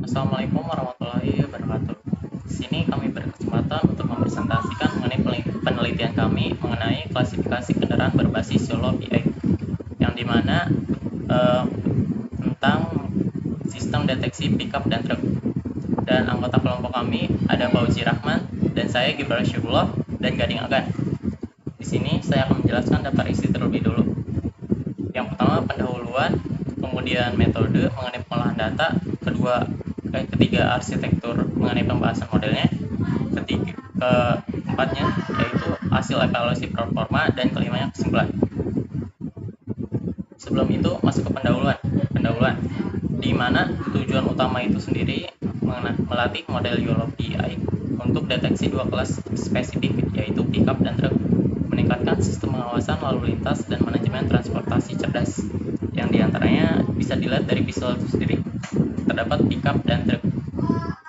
Assalamualaikum warahmatullahi wabarakatuh. Di sini kami berkesempatan untuk mempresentasikan mengenai penelitian kami mengenai klasifikasi kendaraan berbasis YOLO PI, yang dimana tentang sistem deteksi pickup dan truk. Dan anggota kelompok kami ada Fauzi Rahman dan saya Gibran Syukurullah dan Gading Agan. Di sini saya akan menjelaskan daftar isi terlebih dulu. Yang pertama pendahuluan, kemudian metode mengenai pengolahan data, ketiga arsitektur mengenai pembahasan modelnya, keempatnya yaitu hasil evaluasi performa, dan kelimanya kesimpulan. Sebelum itu masuk ke pendahuluan, di mana tujuan utama itu sendiri melatih model YOLO PI untuk deteksi dua kelas spesifik, yaitu pickup dan truk, meningkatkan sistem pengawasan lalu lintas dan manajemen transportasi cerdas, yang diantaranya bisa dilihat dari visual itu sendiri. Terdapat pickup dan truk.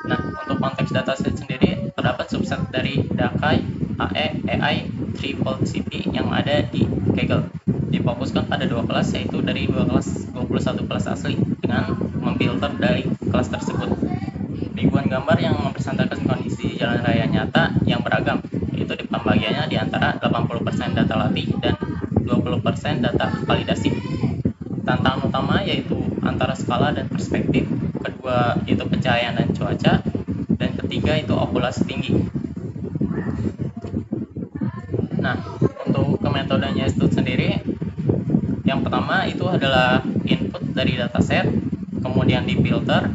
Nah, untuk konteks dataset sendiri terdapat subset dari DAKAI, AE, AI, Triple-CP yang ada di Kaggle. Difokuskan pada dua kelas, yaitu dari 21 kelas asli dengan memfilter dari kelas tersebut. Ribuan gambar yang mempresentasikan kondisi jalan raya nyata yang beragam, yaitu di pembagiannya di antara 80% data latih dan 20% data validasi. Tantangan utama yaitu antara skala dan perspektif, kedua itu pencahayaan dan cuaca, dan ketiga itu okulasi tinggi. Nah, untuk ke metodenya itu sendiri, yang pertama itu adalah input dari dataset, kemudian difilter,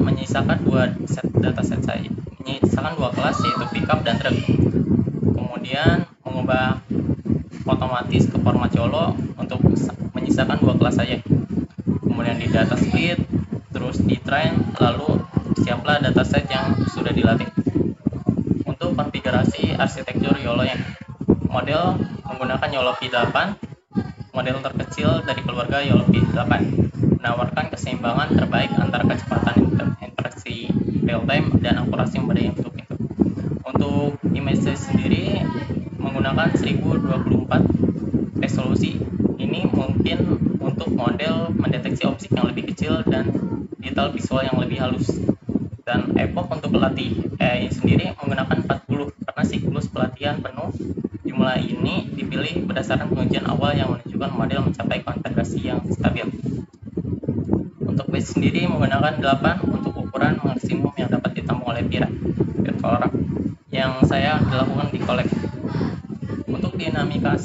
menyisakan dua set dataset saja, menyisakan dua kelas yaitu pickup dan truk. Kemudian mengubah otomatis ke format YOLO untuk menyisakan dua kelas saja. Kemudian di data split, terus di train, lalu siaplah dataset yang sudah dilatih. Untuk konfigurasi arsitektur YOLO yang model menggunakan YOLO P8, model terkecil dari keluarga YOLO P8, menawarkan keseimbangan terbaik antara kecepatan interaksi real time dan akurasi pada untuk itu. Untuk image sendiri menggunakan 1024 resolusi. Ini mungkin untuk model mendeteksi objek yang lebih kecil dan detail visual yang lebih halus. Dan epoch untuk pelatih AI sendiri menggunakan 40 karena siklus pelatihan penuh. Jumlah ini dipilih berdasarkan pengujian awal yang menunjukkan model mencapai konfigurasi yang stabil. Untuk weight sendiri menggunakan 8 untuk ukuran maksimum yang dapat ditampung oleh virtual yang saya dilakukan di kolek. Untuk dinamika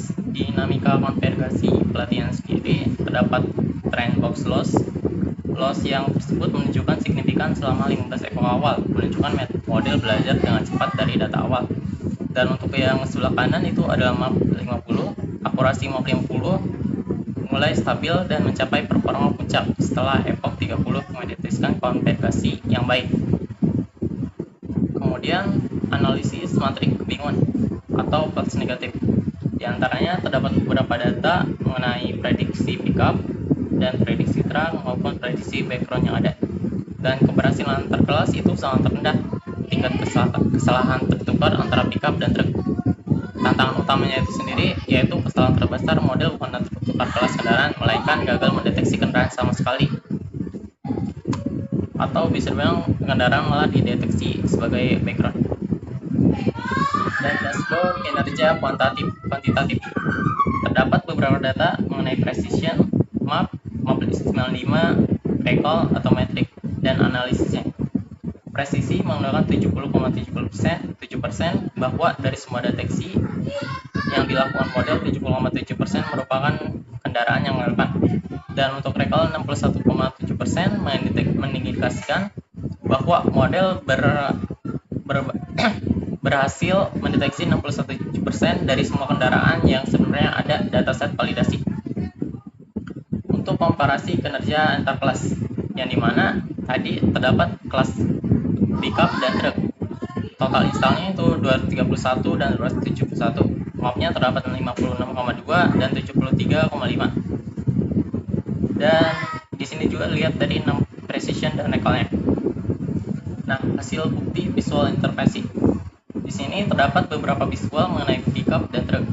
konfigurasi pelatihan sendiri terdapat trend box loss yang tersebut menunjukkan signifikan selama 15 epoch awal, menunjukkan model belajar dengan cepat dari data awal. Dan untuk yang sebelah kanan itu adalah map 50, akurasi map 50 mulai stabil dan mencapai performa puncak setelah epoch 30 mendeteksikan konfigurasi yang baik. Kemudian analisis matrik kebingungan atau false negatif. Di antaranya terdapat beberapa data mengenai prediksi pickup dan prediksi truk maupun prediksi background yang ada. Dan keberhasilan terkelas itu sangat rendah. Tingkat kesalahan tertukar antara pickup dan truk. Tantangan utamanya itu sendiri yaitu kesalahan terbesar model bukan tertukar kelas kendaraan, melainkan gagal mendeteksi kendaraan sama sekali. Atau bisa dibilang kendaraan malah dideteksi sebagai background. Dan dashboard kinerja kuantitatif. Terdapat beberapa data mengenai precision, map 95, recall atau metrik, dan analisisnya. Presisi menggunakan 70,7% bahwa dari semua deteksi yang dilakukan model 70,7% merupakan kendaraan yang relevan. Dan untuk recall 61,7% mengindikasikan bahwa model berhasil mendeteksi 61% dari semua kendaraan yang sebenarnya ada dataset validasi. Untuk komparasi kinerja antar kelas, yang dimana tadi terdapat kelas pickup dan truk. Total installnya itu 231 dan 271. Mapnya terdapat 56,2 dan 73,5. Dan di sini juga lihat dari 6 precision dan recall-nya. Nah, hasil bukti visual intervensi. Di sini terdapat beberapa visual mengenai pickup dan truk.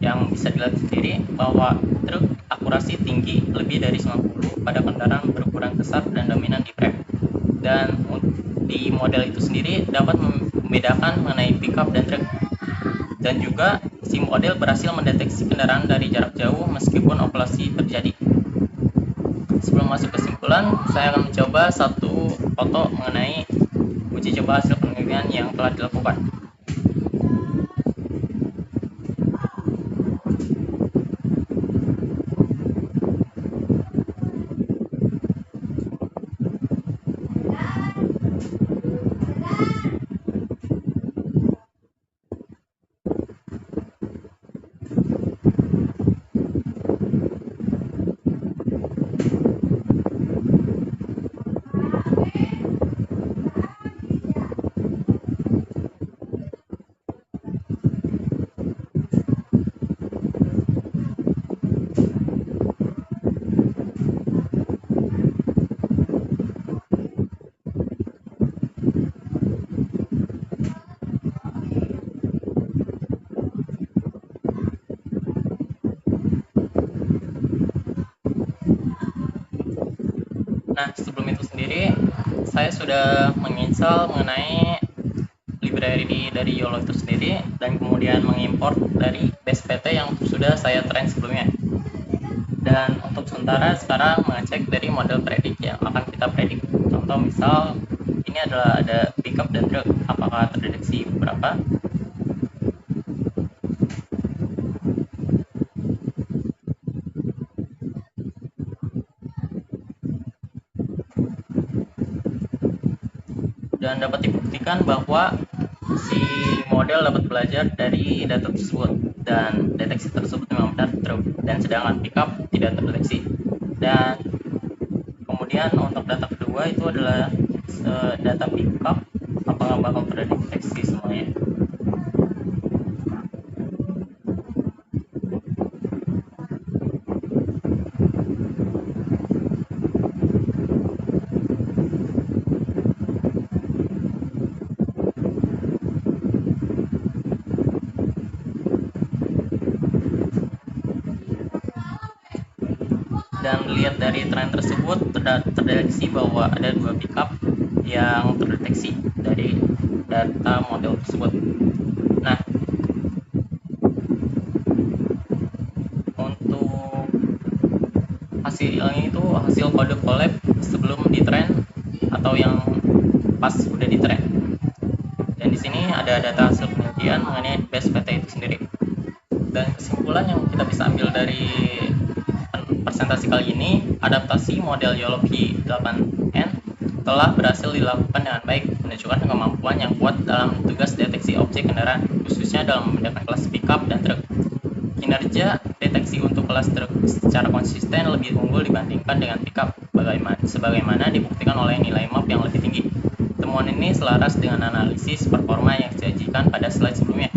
yang bisa dilihat sendiri bahwa truk akurasi tinggi lebih dari 90 pada kendaraan berukuran besar dan dominan di prem. Dan di model itu sendiri dapat membedakan mengenai pickup dan truk. Dan juga si model berhasil mendeteksi kendaraan dari jarak jauh meskipun operasi terjadi. Sebelum masuk kesimpulan, saya akan mencoba satu foto mengenai uji coba hasil penelitian yang telah dilakukan. Nah, sebelum itu sendiri, saya sudah menginstal mengenai library dari YOLO itu sendiri dan kemudian mengimport dari base PT yang sudah saya train sebelumnya. Dan untuk sementara sekarang mengecek dari model predik yang akan kita predik. Contoh misal ini adalah ada pickup dan truk, apakah terdeteksi berapa? Dan dapat dibuktikan bahwa si model dapat belajar dari data tersebut dan deteksi tersebut memang benar truk, dan sedangkan pickup tidak terdeteksi. Dan kemudian untuk data kedua itu adalah data pickup, apakah bakal terdeteksi semuanya. Dan lihat dari tren tersebut terdeteksi bahwa ada 2 pickup yang terdeteksi dari data model tersebut. Nah, untuk hasilnya itu hasil kode collab sebelum di train atau yang pas udah di train. Dan di sini ada data hasil penelitian mengenai base PT itu sendiri. Dan kesimpulan yang kita bisa ambil dari presentasi kali ini, adaptasi model YOLO P8N telah berhasil dilakukan dengan baik, menunjukkan kemampuan yang kuat dalam tugas deteksi objek kendaraan, khususnya dalam membedakan kelas pickup dan truk. Kinerja deteksi untuk kelas truk secara konsisten lebih unggul dibandingkan dengan pickup, sebagaimana dibuktikan oleh nilai MAP yang lebih tinggi. Temuan ini selaras dengan analisis performa yang disajikan pada slide sebelumnya.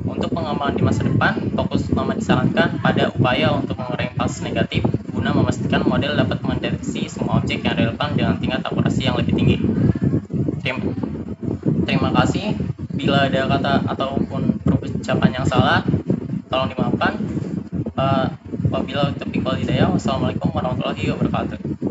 Untuk pengembangan di masa depan, fokus utama disarankan pada upaya untuk mengurangi false negatif guna memastikan model dapat mendeteksi semua objek yang relevan dengan tingkat akurasi yang lebih tinggi. Terima kasih. Bila ada kata ataupun perucapan yang salah, tolong dimaafkan. Wabillahi taufiq wal hidayah. Wassalamualaikum warahmatullahi wabarakatuh.